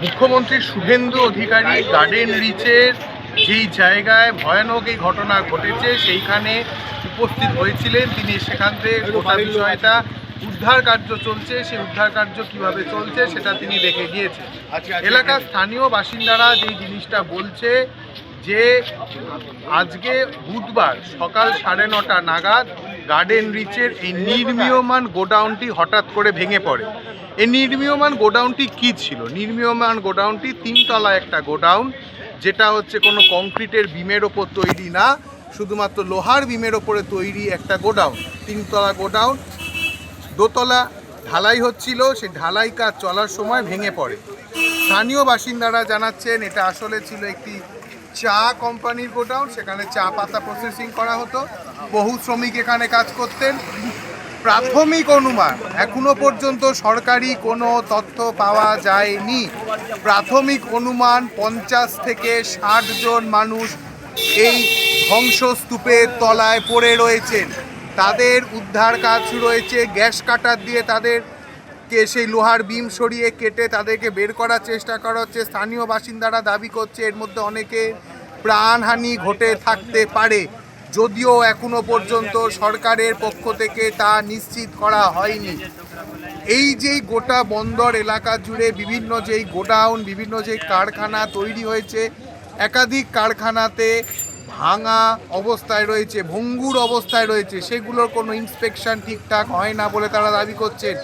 মুখ্যমন্ত্রী শুভেন্দু অধিকারী গার্ডেন রিচের যেই জায়গায় ভয়ানক এই ঘটনা ঘটেছে সেইখানে উপস্থিত হয়েছিলেন তিনি। সেখান থেকে গোটা বিষয়টা উদ্ধার কার্য চলছে, সেই উদ্ধার কার্য কীভাবে চলছে সেটা তিনি দেখে গিয়েছেন। এলাকার স্থানীয় বাসিন্দারা যেই জিনিসটা বলছে যে আজকে বুধবার সকাল 9:30 নাগাদ গার্ডেন রিচের এই নির্মীয়মান গোডাউনটি হঠাৎ করে ভেঙে পড়ে। এই নির্মীয়মান গোডাউনটি কী ছিল? নির্মীয়মান গোডাউনটি 3 তলা একটা গোডাউন, যেটা হচ্ছে কোনো কংক্রিটের বিমের ওপর তৈরি না, শুধুমাত্র লোহার বিমের ওপরে তৈরি একটা গোডাউন। 3 তলা গোডাউন, 2 তলা ঢালাই হচ্ছিল, সেই ঢালাই কাজ চলার সময় ভেঙে পড়ে। স্থানীয় বাসিন্দারা জানাচ্ছেন এটা আসলে ছিল একটি চা কোম্পানির গোডাউন, সেখানে চা পাতা প্রসেসিং করা হতো, বহু শ্রমিক এখানে কাজ করতেন। প্রাথমিক অনুমান, এখনো পর্যন্ত সরকারি কোনো তথ্য পাওয়া যায়নি, প্রাথমিক অনুমান 50 থেকে 60 জন মানুষ এই ধ্বংসস্তূপের তলায় পড়ে রয়েছেন। তাদের উদ্ধার কাজ শুরু হয়েছে, গ্যাস কাটার দিয়ে তাদেরকে সেই লোহার বিম সরিয়ে কেটে তাদেরকে বের করার চেষ্টা করা হচ্ছে। স্থানীয় বাসিন্দারা দাবি করছে এর মধ্যে অনেকে প্রাণহানি ঘটে থাকতে পারে, যদিও এখনো পর্যন্ত সরকারের পক্ষ থেকে তা নিশ্চিত করা হয়নি। এই যেই গোটা বন্দর এলাকা জুড়ে বিভিন্ন যেই গোডাউন, বিভিন্ন যেই কারখানা তৈরি হয়েছে, একাধিক কারখানাতে ভাঙা অবস্থায় রয়েছে, ভঙ্গুর অবস্থায় রয়েছে, সেগুলোর কোনো ইন্সপেকশন ঠিকঠাক হয় না বলে তারা দাবি করছেন।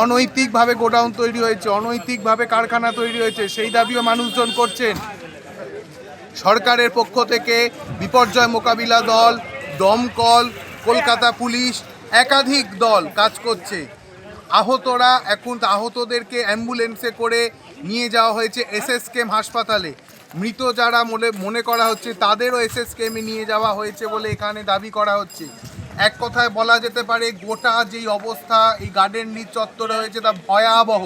অনৈতিকভাবে গোডাউন তৈরি হয়েছে, অনৈতিকভাবে কারখানা তৈরি হয়েছে, সেই দাবিও মানুষজন করছেন। সরকারের পক্ষ থেকে বিপর্যয় মোকাবিলা দল, দমকল, কলকাতা পুলিশ, একাধিক দল কাজ করছে। আহতরা এখন আহতদেরকে অ্যাম্বুলেন্সে করে নিয়ে যাওয়া হয়েছে এসএসকেএম হাসপাতালে। মৃত যারা মনে করা হচ্ছে তাদেরও এসএসকেএমে নিয়ে যাওয়া হয়েছে বলে এখানে দাবি করা হচ্ছে। এক কথায় বলা যেতে পারে গোটা যেই অবস্থা এই গার্ডেন রিচ চত্বরে হয়েছে তা ভয়াবহ।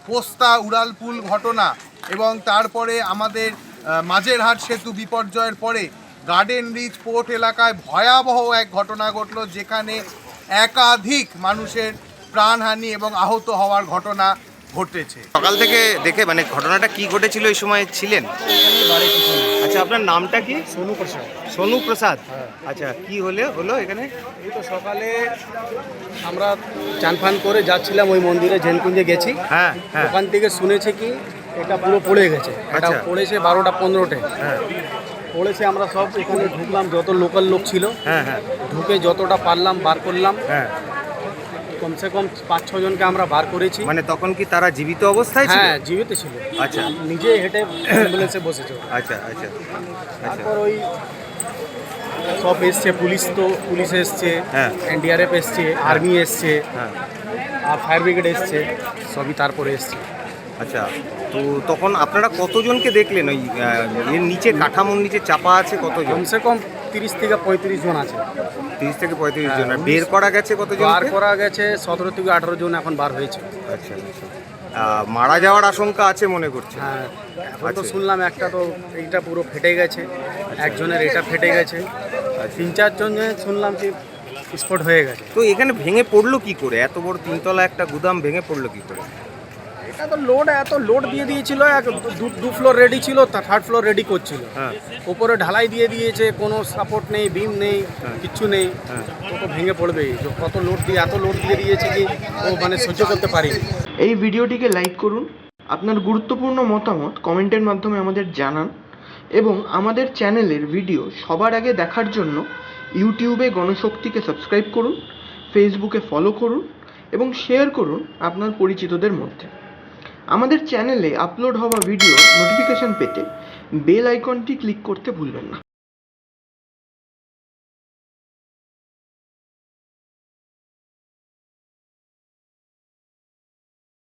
পোস্তা উড়ালপুল ঘটনা এবং তারপরে আমাদের মাঝেরহাট সেতু বিপর্যয়ের পরে গার্ডেন রিচ পোর্ট এলাকায় ভয়াবহ এক ঘটনা ঘটল, যেখানে একাধিক মানুষের প্রাণহানি এবং আহত হওয়ার ঘটনা ঘটেছে। সকাল থেকে দেখে মানে ঘটনাটা কি ঘটেছিল এই সময় ছিলেন? আচ্ছা, আপনার নামটা কি? সোনু প্রসাদ। সোনু প্রসাদ। আচ্ছা, কি হলো এখানে? এই তো সকালে আমরা চান ফান করে যাচ্ছিলাম, ওই মন্দিরে জেনকুঞ্জে গেছি। হ্যাঁ হ্যাঁ। ওখান থেকে শুনেছি কি এটা পুরো পড়ে গেছে। এটা আচ্ছা। পড়েছে 12টা 15টে। হ্যাঁ পড়েছে, আমরা সব এখানে ঢুকলাম, যত লোকাল লোক ছিল। হ্যাঁ হ্যাঁ। ঢুকে যতটা পারলাম বার করলাম। হ্যাঁ, কমসে কম 5-6 জনকে আমরা বার করেছি। মানে তখন কি তারা জীবিত অবস্থায় ছিল? হ্যাঁ, জীবিত ছিল। আচ্ছা। নিজে হেঁটে অ্যাম্বুলেন্সে বসেছে। আচ্ছা আচ্ছা আচ্ছা। তারপর ওই সব এসছে, পুলিশ এসছে, হ্যাঁ। এনডিআরএফ এসছে, আর্মি এসছে, হ্যাঁ। আর ফায়ার ব্রিগেড এসছে, সবই তারপরে এসছে। আচ্ছা, তো তখন আপনারা কতজনকে দেখলেন? ওই এর নিচে, কাঠামোর নিচে চাপা আছে কতজন? কমসে কম 30 থেকে 35 জন আছে। 30 থেকে 35 জন। আর বের করা গেছে কতজন? বার করা গেছে 17 থেকে 18 জন এখন বার হয়েছে। আচ্ছা আচ্ছা। মারা যাওয়ার আশঙ্কা আছে মনে করছে? হ্যাঁ, এখন তো আচ্ছা। শুনলাম একটা তো এইটা পুরো ফেটে গেছে, একজনের এটা ফেটে গেছে, 3-4 জন শুনলাম কি স্পট হয়ে গেছে। তো এখানে ভেঙে পড়লো কি করে? এত বড় 3 তলা একটা গুদাম ভেঙে পড়লো কি করে? এটা তো এত লোড দিয়ে দিয়েছিল, 2 ফ্লোর রেডি ছিল, 3rd ফ্লোর রেডি করছিল। হ্যাঁ। উপরে ঢালাই দিয়ে দিয়েছে, কোনো সাপোর্ট নেই, বিম নেই, কিচ্ছু নেই। ও তো ভেঙে পড়বেই। এত লোড দিয়ে দিয়েছে কি ও মানে সহ্য করতে পারি। এই ভিডিওটিকে লাইক করুন, আপনার গুরুত্বপূর্ণ মতামত কমেন্টের মাধ্যমে আমাদের জানান এবং আমাদের চ্যানেলের ভিডিও সবার আগে দেখার জন্য ইউটিউবে গণশক্তিকে সাবস্ক্রাইব করুন, ফেসবুকে ফলো করুন এবং শেয়ার করুন আপনার পরিচিতদের মধ্যে। আমাদের চ্যানেলে আপলোড হওয়া ভিডিও নোটিফিকেশন পেতে বেল আইকনটি ক্লিক করতে ভুলবেন না।